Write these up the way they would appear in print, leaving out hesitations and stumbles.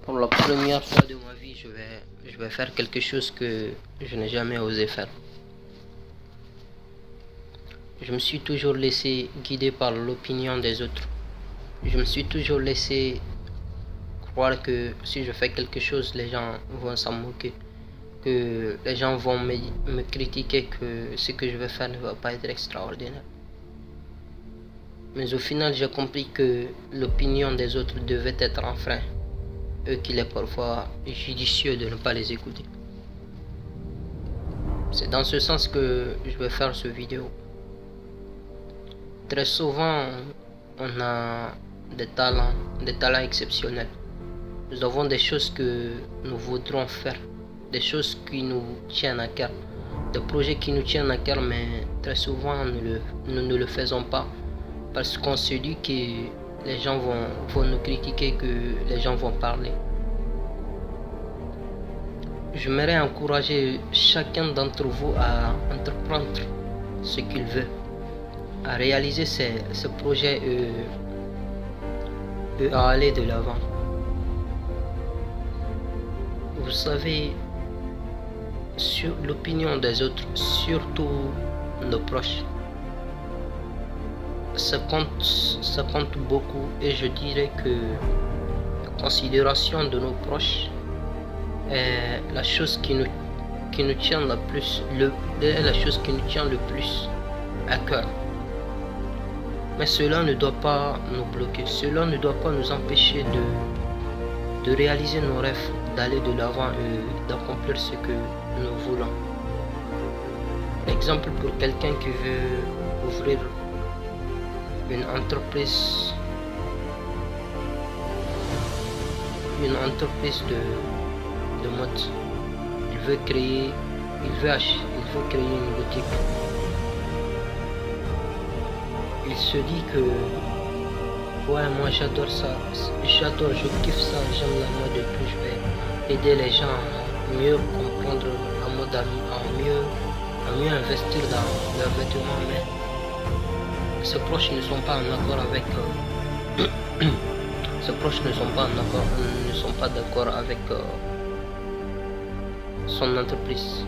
Pour la première fois de ma vie, je vais faire quelque chose que je n'ai jamais osé faire. Je me suis toujours laissé guider par l'opinion des autres. Je me suis toujours laissé croire que si je fais quelque chose, les gens vont s'en moquer, que les gens vont me critiquer, que ce que je vais faire ne va pas être extraordinaire. Mais au final, j'ai compris que l'opinion des autres devait être un frein, et qu'il est parfois judicieux de ne pas les écouter. C'est dans ce sens que je vais faire cette vidéo. Très souvent, on a des talents exceptionnels. Nous avons des choses que nous voudrons faire, des choses qui nous tiennent à cœur, des projets qui nous tiennent à cœur, mais très souvent nous ne le faisons pas parce qu'on se dit que les gens vont nous critiquer, que les gens vont parler. J'aimerais encourager chacun d'entre vous à entreprendre ce qu'il veut, à réaliser ses projets et à aller de l'avant. Vous savez, sur l'opinion des autres, surtout nos proches, ça compte beaucoup, et je dirais que la considération de nos proches est la chose qui nous tient la chose qui nous tient le plus à cœur. Mais cela ne doit pas nous bloquer, cela ne doit pas nous empêcher de réaliser nos rêves, d'aller de l'avant et d'accomplir ce que nous voulons. Exemple, pour quelqu'un qui veut ouvrir une entreprise de mode, il veut créer une boutique. Il se dit que ouais, moi j'adore ça, je kiffe ça, j'aime la mode, et puis je vais aider les gens à mieux comprendre la mode, à mieux investir dans leurs vêtements, mais ses proches ne sont pas en accord avec ses proches ne sont pas d'accord avec son entreprise,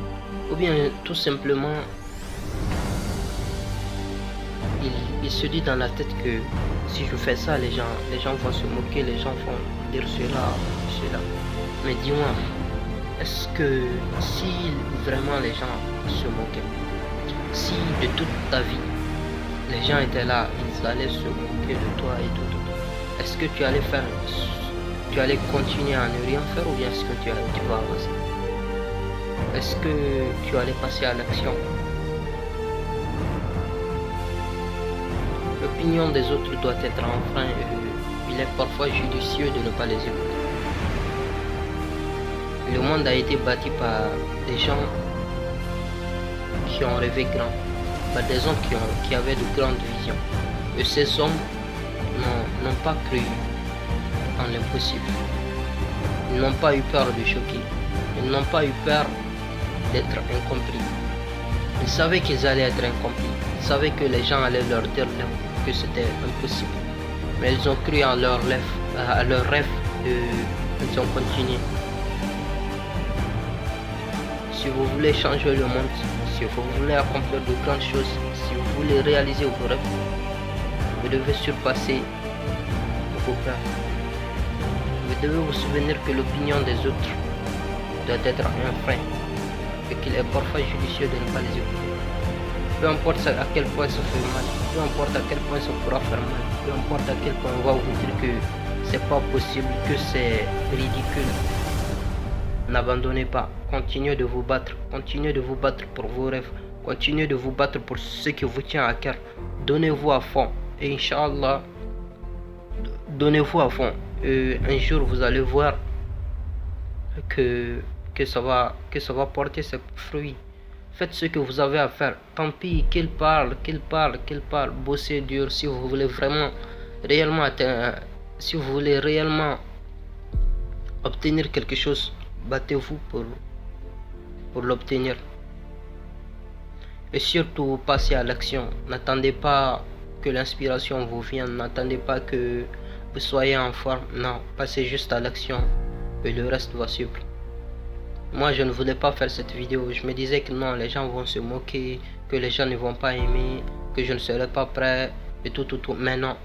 ou bien tout simplement il se dit dans la tête que si je fais ça, les gens vont se moquer, les gens vont dire cela. Mais dis-moi, est-ce que si vraiment les gens se moquaient, si de toute ta vie les gens étaient là, ils allaient se moquer de toi et tout, est-ce que tu allais continuer à ne rien faire, ou bien est-ce que tu vas avancer? Est-ce que tu allais passer à l'action? L'opinion des autres doit être un frein, et il est parfois judicieux de ne pas les écouter. Le monde a été bâti par des gens qui ont rêvé grand, par des hommes qui avaient de grandes visions. Et ces hommes n'ont pas cru en l'impossible. Ils n'ont pas eu peur de choquer. Ils n'ont pas eu peur d'être incompris. Ils savaient qu'ils allaient être incompris. Ils savaient que les gens allaient leur dire que c'était impossible. Mais ils ont cru en leur rêve et ils ont continué. Si vous voulez changer le monde, si vous voulez accomplir de grandes choses, si vous voulez réaliser vos rêves, vous devez surpasser vos peurs. Vous devez vous souvenir que l'opinion des autres doit être un frein, et qu'il est parfois judicieux de ne pas les écouter. Peu importe à quel point ça fait mal, peu importe à quel point ça pourra faire mal, peu importe à quel point on va vous dire que c'est pas possible, que c'est ridicule. N'abandonnez pas, continuez de vous battre pour vos rêves, continuez de vous battre pour ce qui vous tient à cœur. Donnez-vous à fond, et Inch'Allah, donnez-vous à fond. Et un jour vous allez voir que ça va porter ses fruits. Faites ce que vous avez à faire. Tant pis qu'il parle. Bossez dur si vous voulez réellement obtenir quelque chose. Battez-vous pour l'obtenir. Et surtout, passez à l'action. N'attendez pas que l'inspiration vous vienne. N'attendez pas que vous soyez en forme. Non, passez juste à l'action. et le reste va suivre. Moi, je ne voulais pas faire cette vidéo. Je me disais que non, les gens vont se moquer, que les gens ne vont pas aimer, que je ne serai pas prêt et tout. Mais non,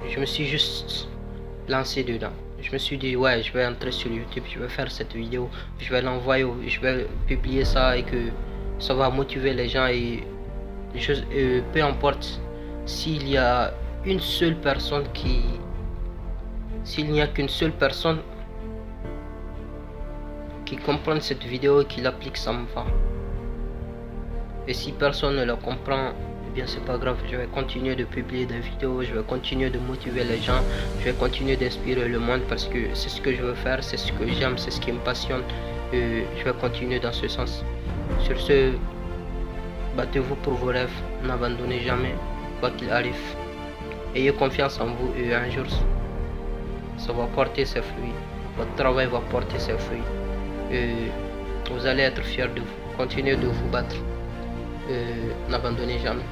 je me suis juste lancé dedans. Je me suis dit, ouais, je vais entrer sur YouTube, je vais faire cette vidéo, je vais l'envoyer, je vais publier ça et que ça va motiver les gens et peu importe s'il y a une seule personne s'il n'y a qu'une seule personne qui comprend cette vidéo et qui l'applique, ça me va. Et si personne ne la comprend, eh bien c'est pas grave, je vais continuer de publier des vidéos, je vais continuer de motiver les gens, je vais continuer d'inspirer le monde parce que c'est ce que je veux faire, c'est ce que j'aime, c'est ce qui me passionne. Et je vais continuer dans ce sens. Sur ce, battez-vous pour vos rêves, n'abandonnez jamais, quoi qu'il arrive. Ayez confiance en vous et un jour, ça va porter ses fruits. Votre travail va porter ses fruits. Et vous allez être fiers de vous. Continuez de vous battre. N'abandonnez jamais.